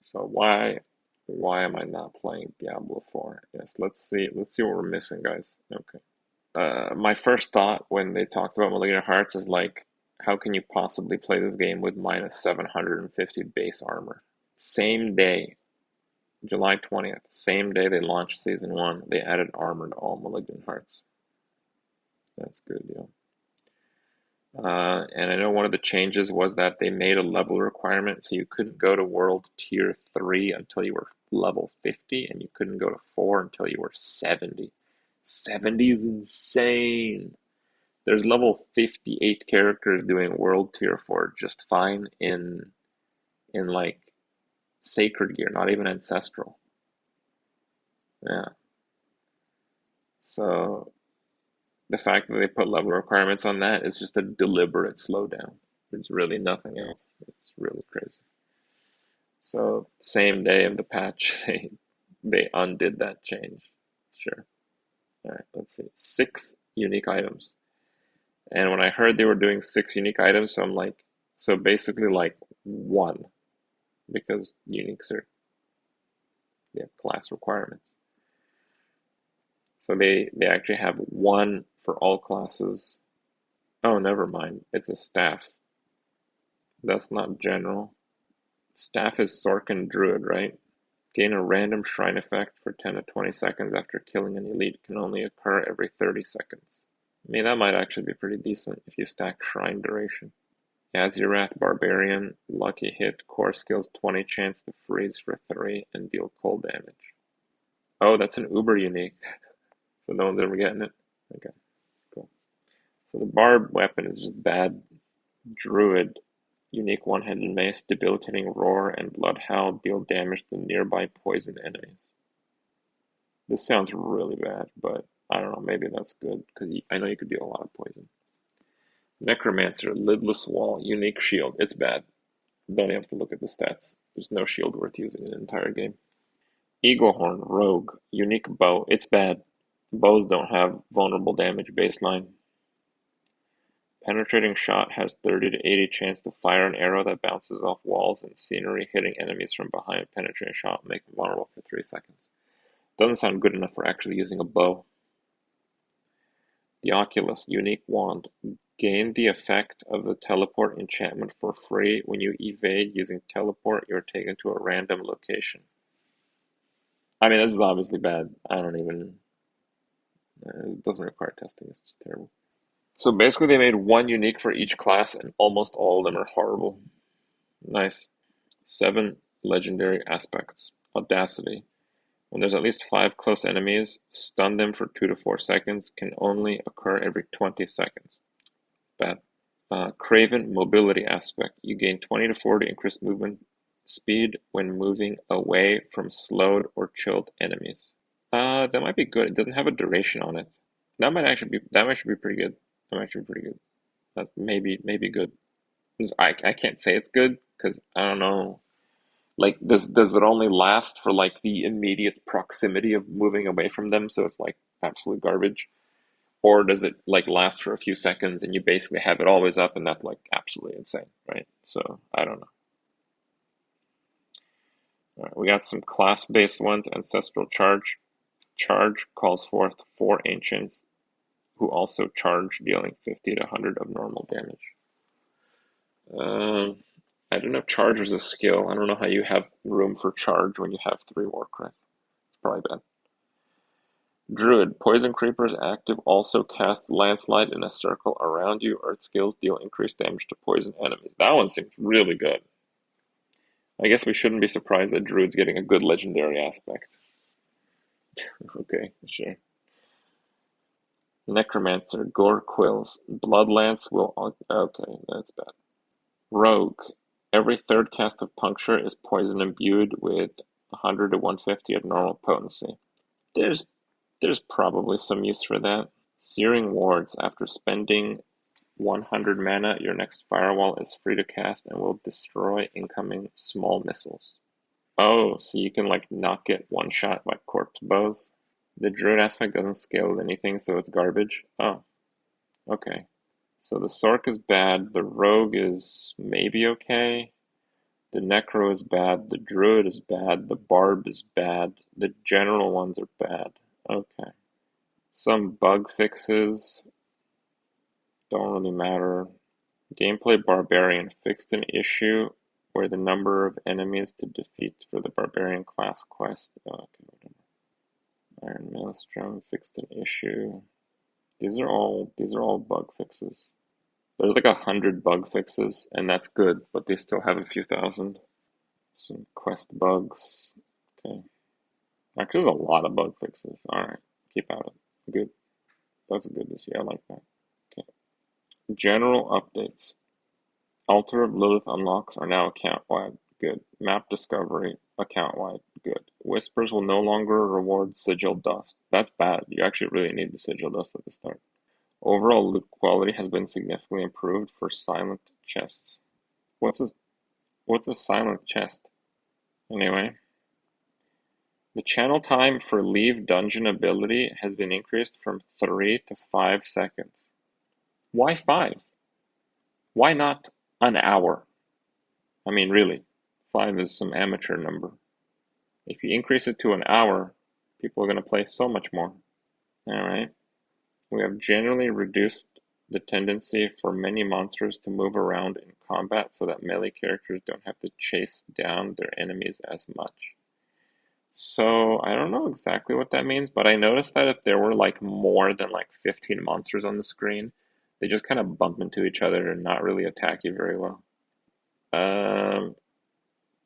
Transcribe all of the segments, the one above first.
So why am I not playing Diablo 4? Yes, let's see what we're missing, guys. Okay. My first thought when they talked about Malignant Hearts is like, how can you possibly play this game with minus 750 base armor? Same day, July 20th, same day they launched Season 1, they added armor to all Malignant Hearts. That's good, yeah. And I know one of the changes was that they made a level requirement, so you couldn't go to World Tier 3 until you were level 50, and you couldn't go to 4 until you were 70. 70 is insane! There's level 58 characters doing World Tier 4 just fine in like Sacred Gear, not even Ancestral. Yeah. So the fact that they put level requirements on that is just a deliberate slowdown. There's really nothing else. It's really crazy. So same day of the patch, they undid that change. Sure. All right, let's see. 6 unique items. And when I heard they were doing 6 unique items, so I'm like, so basically like one, because uniques they have class requirements. So they actually have one for all classes. Oh, never mind. It's a staff. That's not general. Staff is Sorkin Druid, right? Gain a random shrine effect for 10 to 20 seconds after killing an elite. Can only occur every 30 seconds. I mean, that might actually be pretty decent if you stack shrine duration. Azurath Barbarian, lucky hit, core skills 20 chance to freeze for 3 and deal cold damage. Oh, that's an Uber unique. So no one's ever getting it? Okay, cool. So the barb weapon is just bad. Druid, unique one-handed mace, debilitating roar and blood howl deal damage to nearby poison enemies. This sounds really bad, but I don't know, maybe that's good, because I know you could deal a lot of poison. Necromancer, lidless wall, unique shield. It's bad. Don't even have to look at the stats. There's no shield worth using in the entire game. Eaglehorn, rogue, unique bow. It's bad. Bows don't have vulnerable damage baseline. Penetrating shot has 30 to 80 chance to fire an arrow that bounces off walls and scenery, hitting enemies from behind. Penetrating shot make them vulnerable for 3 seconds. Doesn't sound good enough for actually using a bow. The Oculus, unique wand. Gain the effect of the teleport enchantment for free. When you evade using teleport, you're taken to a random location. I mean, this is obviously bad. I don't even... It doesn't require testing. It's just terrible. So basically they made one unique for each class, and almost all of them are horrible. Nice. 7 legendary aspects. Audacity. When there's at least 5 close enemies, stun them for 2 to 4 seconds. Can only occur every 20 seconds. Bad. Craven mobility aspect. You gain 20 to 40 increased movement speed when moving away from slowed or chilled enemies. That might be good. It doesn't have a duration on it. That might actually be pretty good. That might actually be pretty good. That maybe good. I can't say it's good because I don't know. Like, does it only last for like the immediate proximity of moving away from them, so it's like absolute garbage? Or does it like last for a few seconds and you basically have it always up and that's like absolutely insane, right? So I don't know. All right, we got some class-based ones. Ancestral charge. Charge calls forth 4 ancients who also charge, dealing 50 to 100 of normal damage. I don't know if charge is a skill. I don't know how you have room for charge when you have 3 Warcraft. It's probably bad. Druid. Poison creepers active also cast landslide in a circle around you. Earth skills deal increased damage to poison enemies. That one seems really good. I guess we shouldn't be surprised that Druid's getting a good legendary aspect. Okay, sure. Necromancer. Gore quills. Bloodlance will... Okay, that's bad. Rogue. Every third cast of puncture is poison imbued with 100 to 150 of normal potency. There's probably some use for that. Searing wards. After spending 100 mana, your next firewall is free to cast and will destroy incoming small missiles. Oh, so you can like not get one shot by corpse bows. The druid aspect doesn't scale with anything, so it's garbage. Oh, okay. So the Sork is bad, the Rogue is maybe okay. The Necro is bad, the Druid is bad, the Barb is bad, the general ones are bad. Okay. Some bug fixes don't really matter. Gameplay Barbarian fixed an issue where the number of enemies to defeat for the Barbarian class quest. Okay, whatever. Iron Maelstrom fixed an issue. These are all bug fixes. There's like 100 bug fixes, and that's good, but they still have a few thousand. Some quest bugs. Okay. Actually, there's a lot of bug fixes. Alright, keep at it. Good. That's good to see. I like that. Okay. General updates. Altar of Lilith unlocks are now account-wide. Good. Map discovery, account-wide. Good. Whispers will no longer reward sigil dust. That's bad. You actually really need the sigil dust at the start. Overall loot quality has been significantly improved for silent chests. What's a silent chest? Anyway. The channel time for leave dungeon ability has been increased from 3 to 5 seconds. Why 5? Why not an hour? I mean, really, 5 is some amateur number. If you increase it to an hour, people are going to play so much more. Alright. We have generally reduced the tendency for many monsters to move around in combat so that melee characters don't have to chase down their enemies as much. So, I don't know exactly what that means, but I noticed that if there were like more than like 15 monsters on the screen, they just kind of bump into each other and not really attack you very well.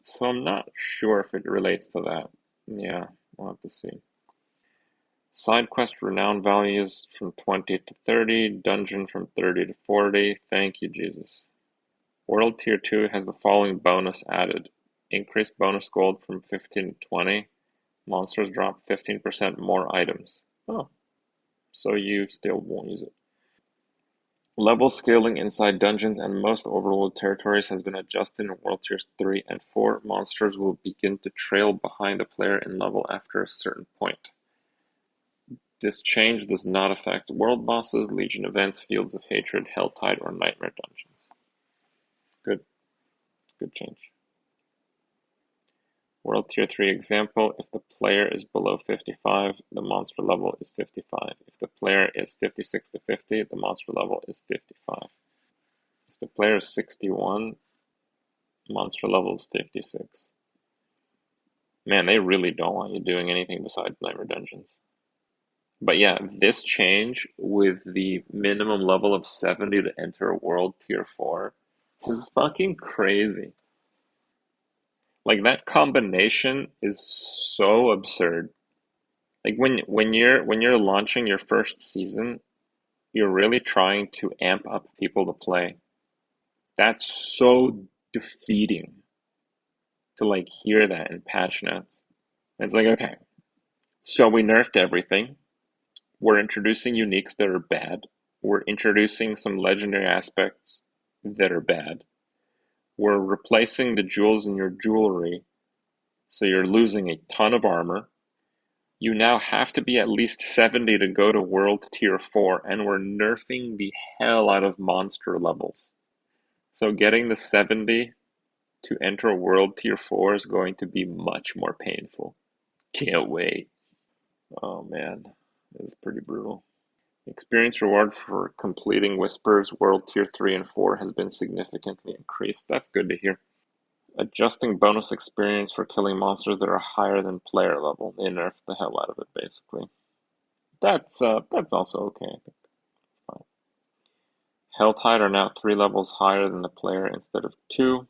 So I'm not sure if it relates to that. Yeah, we'll have to see. Side quest renown values from 20 to 30, dungeon from 30 to 40. Thank you, Jesus. World Tier 2 has the following bonus added. Increased bonus gold from 15 to 20. Monsters drop 15% more items. Oh, so you still won't use it. Level scaling inside dungeons and most overworld territories has been adjusted in World Tiers 3 and 4. Monsters will begin to trail behind the player in level after a certain point. This change does not affect world bosses, Legion events, Fields of Hatred, Helltide, or Nightmare dungeons. Good change. World Tier 3 example, if the player is below 55, the monster level is 55. If the player is 56 to 50, the monster level is 55. If the player is 61, monster level is 56. Man, they really don't want you doing anything besides Nightmare Dungeons. But yeah, this change with the minimum level of 70 to enter World Tier 4 is fucking crazy. Like that combination is so absurd. Like when you're launching your first season, you're really trying to amp up people to play. That's so defeating to like hear that in patch notes. It's like, okay, so we nerfed everything. We're introducing uniques that are bad. We're introducing some legendary aspects that are bad. We're replacing the jewels in your jewelry, so you're losing a ton of armor. You now have to be at least 70 to go to World Tier 4, and we're nerfing the hell out of monster levels. So getting the 70 to enter World Tier 4 is going to be much more painful. Can't wait. Oh man, it's pretty brutal. Experience reward for completing Whispers World Tier 3 and 4 has been significantly increased. That's good to hear. Adjusting bonus experience for killing monsters that are higher than player level. They nerfed the hell out of it, basically. That's also okay, I think. Fine. Helltide are now 3 levels higher than the player instead of 2.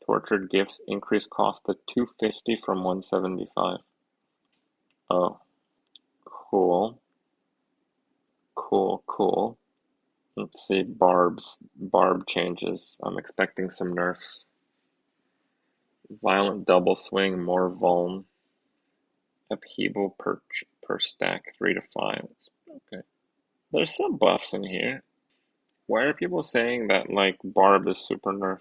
Tortured Gifts increase cost to 250 from 175. Oh, cool. Cool. Let's see, Barb changes. I'm expecting some nerfs. Violent double swing, more vuln. Upheaval per stack, 3 to 5. Okay. There's some buffs in here. Why are people saying that like Barb is super nerfed?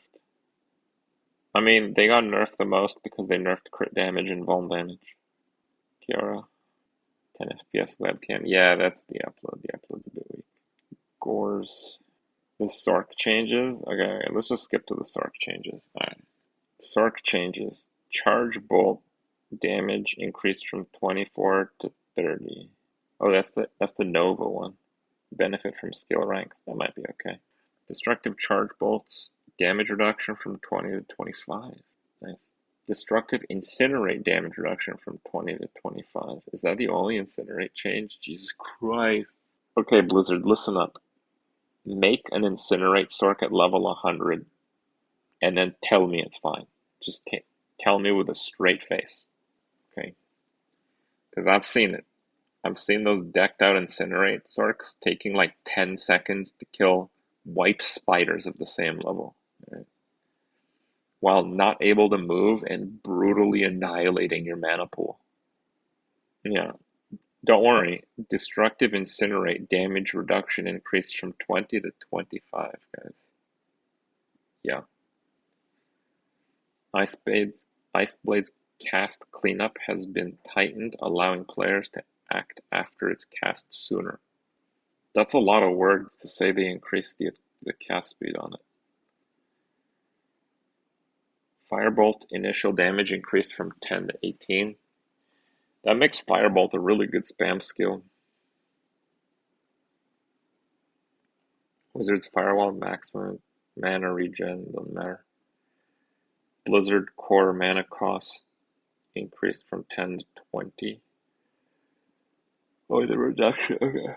I mean, they got nerfed the most because they nerfed crit damage and vuln damage. Kiara. 10 FPS webcam. Yeah, that's the upload. The upload's a bit weak. Gores. The Sark changes? Okay, let's just skip to the Sark changes. Alright. Sorc changes. Charge bolt damage increased from 24 to 30. Oh, that's the Nova one. Benefit from skill ranks. That might be okay. Destructive charge bolts. Damage reduction from 20 to 25. Nice. Destructive incinerate damage reduction from 20 to 25. Is that the only incinerate change? Jesus Christ. Okay, Blizzard, listen up. Make an incinerate Sorc at level 100 and then tell me it's fine. Just tell me with a straight face. Okay? Because I've seen it. I've seen those decked out incinerate Sorcs taking like 10 seconds to kill white spiders of the same level. Right? While not able to move and brutally annihilating your mana pool. Yeah. Don't worry. Destructive incinerate damage reduction increased from 20 to 25, guys. Yeah. Ice Blade's cast cleanup has been tightened, allowing players to act after it's cast sooner. That's a lot of words to say they increased the cast speed on it. Firebolt initial damage increased from 10 to 18. That makes Firebolt a really good spam skill. Wizard's Firewall maximum mana regen, doesn't matter. Blizzard core mana cost increased from 10 to 20. Oh, the reduction, okay.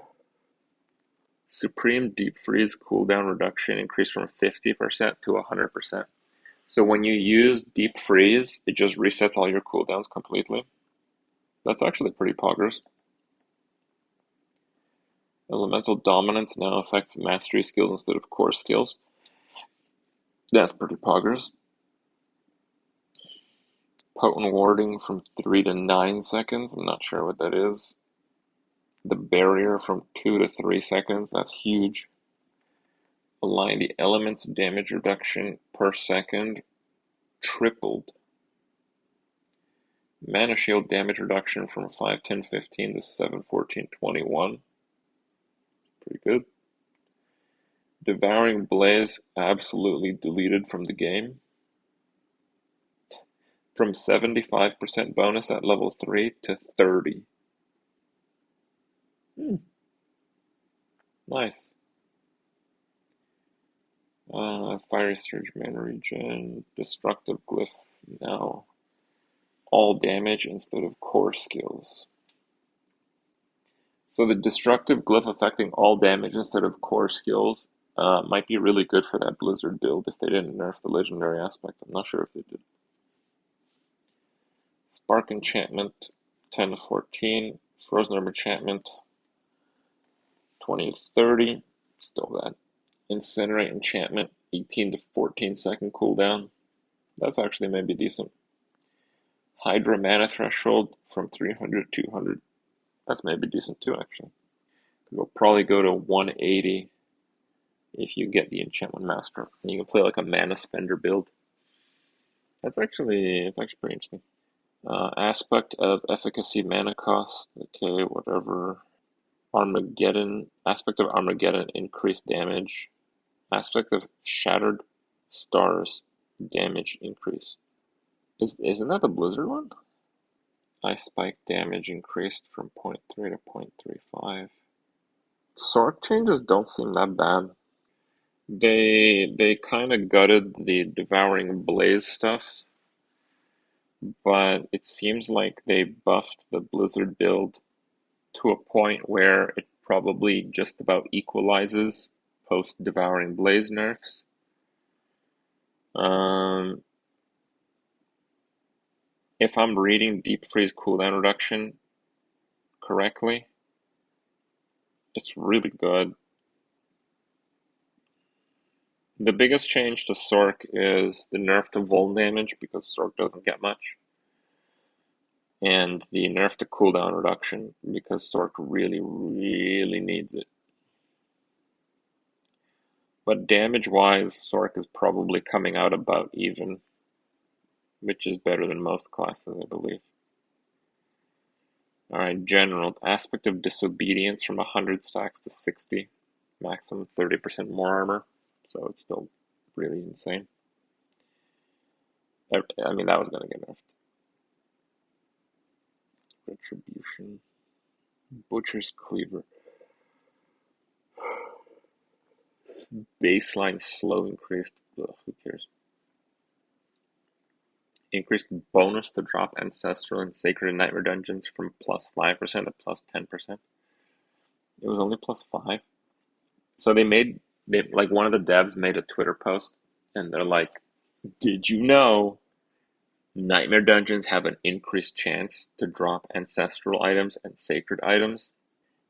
Supreme Deep Freeze cooldown reduction increased from 50% to 100%. So when you use Deep Freeze, it just resets all your cooldowns completely. That's actually pretty poggers. Elemental Dominance now affects Mastery skills instead of core skills. That's pretty poggers. Potent Warding from 3 to 9 seconds. I'm not sure what that is. The barrier from 2 to 3 seconds. That's huge. Align the elements damage reduction per second tripled. Mana shield damage reduction from 5, 10, 15 to 7, 14, 21. Pretty good. Devouring Blaze absolutely deleted from the game. From 75% bonus at level 3 to 30. Nice. Fiery Surge mana regen. Destructive Glyph now. All damage instead of core skills. So the Destructive Glyph affecting all damage instead of core skills might be really good for that Blizzard build if they didn't nerf the legendary aspect. I'm not sure if they did. Spark Enchantment 10 to 14. Frozen Herb Enchantment 20 to 30. Still that. Incinerate Enchantment 18 to 14 second cooldown. That's actually maybe decent. Hydra Mana Threshold from 300 to 200. That's maybe decent too, actually. You'll probably go to 180 if you get the Enchantment Master. And you can play like a Mana Spender build. It's actually pretty interesting. Aspect of Efficacy Mana Cost. Okay, whatever. Aspect of Armageddon increased damage. Aspect of Shattered Stars damage increased. Isn't that the Blizzard one? Ice Spike damage increased from 0.3 to 0.35. Sorc changes don't seem that bad. They kind of gutted the Devouring Blaze stuff, but it seems like they buffed the Blizzard build to a point where it probably just about equalizes post Devouring Blaze nerfs. If I'm reading Deep Freeze cooldown reduction correctly, it's really good. The biggest change to Sorc is the nerf to Vuln damage, because Sorc doesn't get much. And the nerf to cooldown reduction, because Sorc really, really needs it. But damage-wise, Sorc is probably coming out about even, which is better than most classes, I believe. Alright, general. Aspect of Disobedience from 100 stacks to 60. Maximum 30% more armor. So it's still really insane. I mean, that was gonna get nerfed. Retribution. Butcher's Cleaver. Baseline slow increased. Ugh, who cares? Increased bonus to drop Ancestral and Sacred and Nightmare Dungeons from +5% to +10%. It was only +5. So like one of the devs made a Twitter post and they're like, did you know Nightmare Dungeons have an increased chance to drop Ancestral items and Sacred items?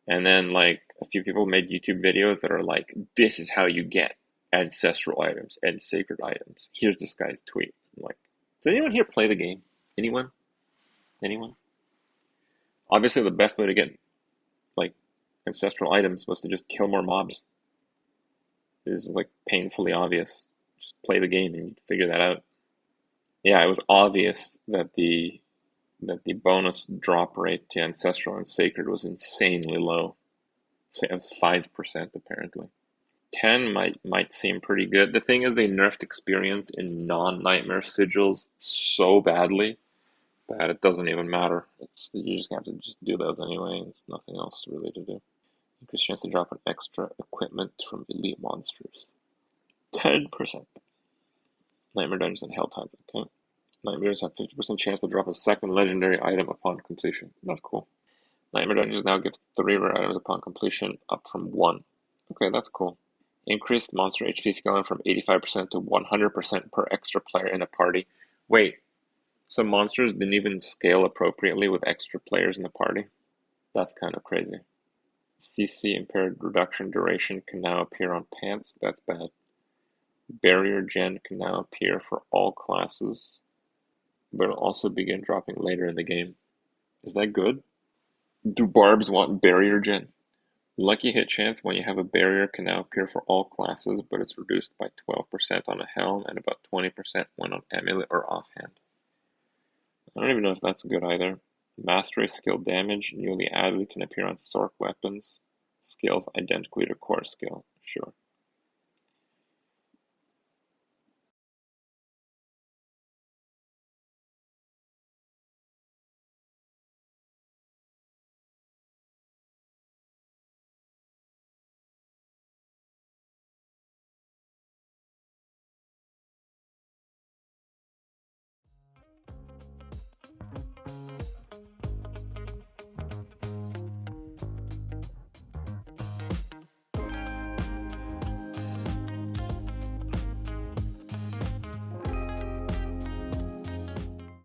And then like a few people made YouTube videos that are like, this is how you get Ancestral items and Sacred items. Here's this guy's tweet. I'm like, does anyone here play the game? Anyone? Anyone? Obviously, the best way to get like ancestral items was to just kill more mobs. This is like painfully obvious. Just play the game and you figure that out. Yeah, it was obvious that the bonus drop rate to ancestral and sacred was insanely low. So it was 5% apparently. 10 might seem pretty good. The thing is, they nerfed experience in non-nightmare sigils so badly that it doesn't even matter. You just have to just do those anyway. There's nothing else really to do. Increased chance to drop an extra equipment from elite monsters. 10%. Nightmare Dungeons and Helltides, okay. Nightmares have 50% chance to drop a second legendary item upon completion. That's cool. Nightmare Dungeons now give 3 rare items upon completion, up from 1. Okay, that's cool. Increased monster HP scaling from 85% to 100% per extra player in a party. Wait, some monsters didn't even scale appropriately with extra players in the party? That's kind of crazy. CC impaired reduction duration can now appear on pants. That's bad. Barrier gen can now appear for all classes, but it'll also begin dropping later in the game. Is that good? Do barbs want barrier gen? Lucky hit chance when you have a barrier can now appear for all classes, but it's reduced by 12% on a helm and about 20% when on amulet or offhand. I don't even know if that's good either. Mastery skill damage newly added can appear on Sorc weapons. Skills identically to core skill. Sure.